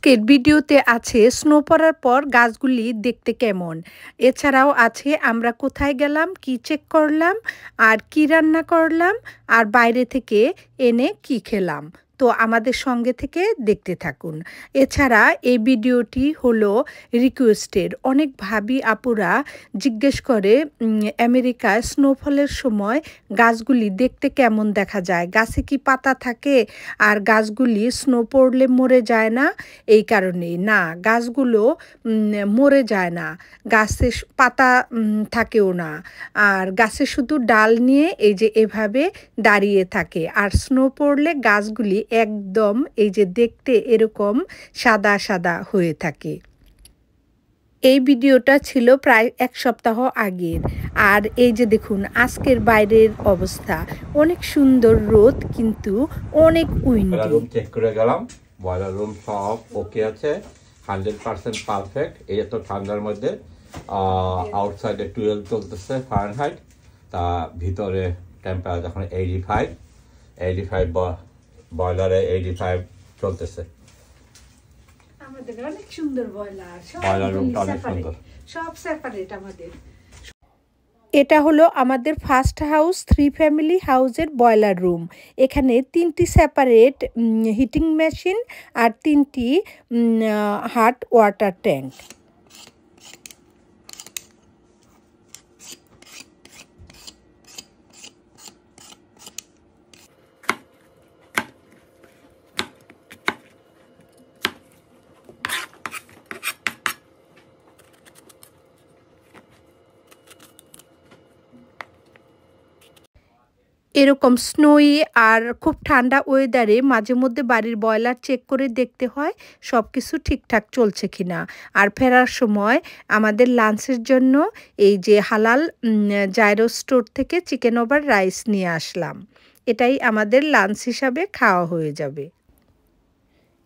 আজকের ভিডিওতে আছে স্নো পড়ার পর গাছগুলি দেখতে কেমন। এছাড়াও আছে আমরা কোথায় গেলাম, কি চেক করলাম, আর কি রান্না করলাম, আর বাইরে থেকে এনে কি খেলাম। তো আমাদের সঙ্গে থেকে দেখতে থাকুন। এছাড়া এই ভিডিওটি হলো রিকোয়েস্টের। অনেক ভাবি আপুরা জিজ্ঞেস করে আমেরিকায় স্নোফলের সময় গাছগুলি দেখতে কেমন দেখা যায়, গাছে কি পাতা থাকে, আর গাছগুলি স্নো পড়লে মরে যায় না। এই কারণেই না, গাছগুলো মরে যায় না, গাছে পাতা থাকেও না, আর গাছে শুধু ডাল নিয়ে এই যে এভাবে দাঁড়িয়ে থাকে। আর স্নো পড়লে গাছগুলি একদম এই যে দেখতে এরকম সাদা সাদা হয়ে থাকে। এই ভিডিওটা ছিল প্রায় 1 সপ্তাহ আগের। আর এই যে দেখুন আজকের বাইরের অবস্থা, অনেক সুন্দর রোদ কিন্তু অনেক উইন্ডি। রুম চেক করে গেলাম, বয়লার রুম সব ওকে আছে, 100% পারফেক্ট। এই এত ঠান্ডার মধ্যে আউটসাইডে 12 চলতেছে ফারেনহাইট, তা ভিতরে টেম্পারেচার এখন 85 বয়লারে 85 চলতেছে। আমাদের অনেক সুন্দর বয়লার, বয়লার রুমটা অনেক সুন্দর, সব সেপারেট আমাদের। এটা হলো আমাদের ফার্স্ট হাউস 3 ফ্যামিলি হাউসের বয়লার রুম। এখানে 3টি সেপারেট হিটিং মেশিন আর 3টি হট ওয়াটার ট্যাঙ্ক। এরকম স্নোই আর খুব ঠান্ডা ওয়েদারে মাঝে মধ্যে বাড়ির বয়লার চেক করে দেখতে হয় সব কিছু ঠিকঠাক চলছে কিনা। আর ফেরার সময় আমাদের লাঞ্চের জন্য এই যে হালাল জাইরো স্টোর থেকে চিকেন ওভার রাইস নিয়ে আসলাম। এটাই আমাদের লাঞ্চ হিসাবে খাওয়া হয়ে যাবে।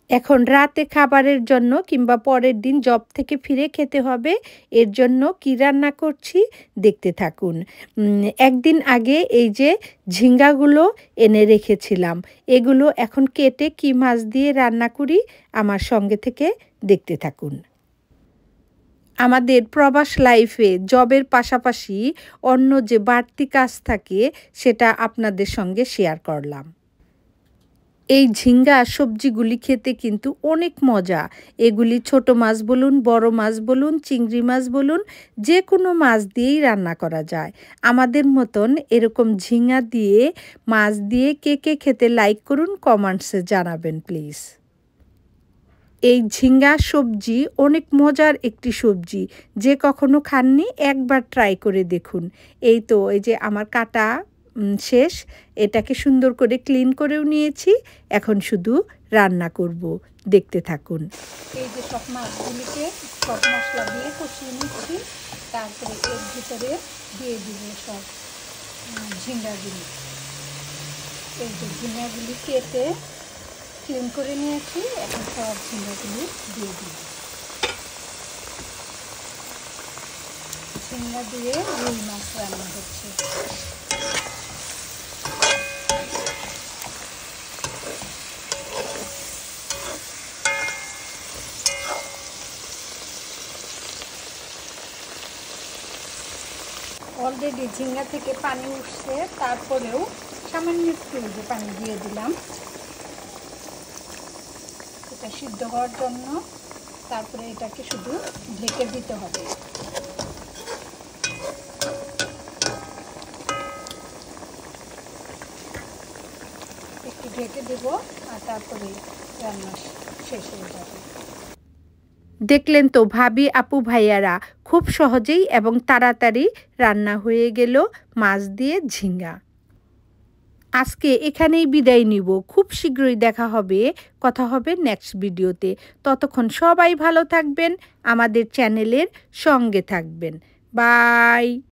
এখন রাতে খাবারের জন্য কিংবা পরের দিন জব থেকে ফিরে খেতে হবে, এর জন্য কি রান্না করছি দেখতে থাকুন। একদিন আগে এই যে ঝিঙ্গাগুলো এনে রেখেছিলাম, এগুলো এখন কেটে কি মাছ দিয়ে রান্না করি আমার সঙ্গে থেকে দেখতে থাকুন। আমাদের প্রবাস লাইফে জবের পাশাপাশি অন্য যে বাড়তি কাজ থাকে সেটা আপনাদের সঙ্গে শেয়ার করলাম। এই ঝিঙ্গা সবজিগুলি খেতে কিন্তু অনেক মজা। এগুলি ছোট মাছ বলুন, বড় মাছ বলুন, চিংড়ি মাছ বলুন, যে কোনো মাছ দিয়েই রান্না করা যায়। আমাদের মতন এরকম ঝিঙ্গা দিয়ে মাছ দিয়ে কে কে খেতে লাইক করুন, কমেন্টসে জানাবেন প্লিজ। এই ঝিঙ্গা সবজি অনেক মজার একটি সবজি, যে কখনো খাননি একবার ট্রাই করে দেখুন। এই তো এই যে আমার কাটা শেষ, এটাকে সুন্দর করে ক্লিন করেও নিয়েছি, এখন শুধু রান্না করব, দেখতে থাকুন। এই যে সব মাছগুলিকে সব মশলা দিয়ে কষিয়ে নিচ্ছি, তারপরে এর ভিতরে দিয়ে দিব সব ঝিঙ্গাগুলি। এই যে ঝিঙ্গাগুলি কেটে ক্লিন করে নিয়েছি, এখন সব ঝিঙ্গাগুলি দিয়ে দিব। ঝিঙ্গা দিয়ে রুই মাছ রান্না হচ্ছে। অলরেডি ঝিঙ্গা থেকে পানি উঠছে, তারপরেও সামান্য একটু পানি দিয়ে দিলাম এটা সিদ্ধ হওয়ার জন্য। তারপরে এটাকে শুধু ঢেকে দিতে হবে। একটু ঢেকে দেব, আর তারপরে রান্না শেষ হয়ে যাবে। দেখলেন তো ভাবি আপু ভাইয়ারা, খুব সহজেই এবং তাড়াতাড়ি রান্না হয়ে গেল মাছ দিয়ে ঝিঙ্গা। আজকে এখানেই বিদায় নিব, খুব শীঘ্রই দেখা হবে, কথা হবে নেক্সট ভিডিওতে। ততক্ষণ সবাই ভালো থাকবেন, আমাদের চ্যানেলের সঙ্গে থাকবেন। বাই।